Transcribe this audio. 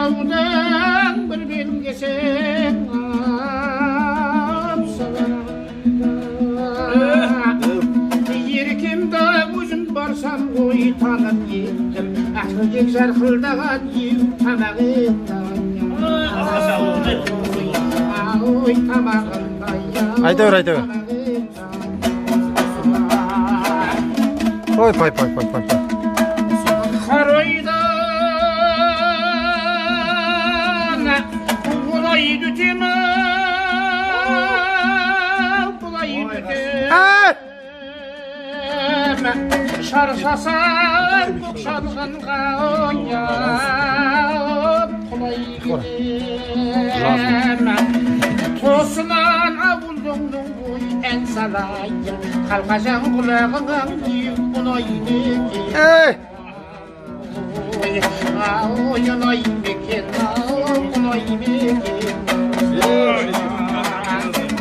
жаяудың бір белін кесең еркемді өзім барсам ой танып еттім ақылдек жарқылдаған еу тамағында ой тамағында айта бер ой пай қаройдан бұлай дүтемін шаршасам шалғанға ойнап құлай кетем тосынан ауылдың ой ән салайын қалқажан құлағыңнан еу ұнай кетем ой ұнай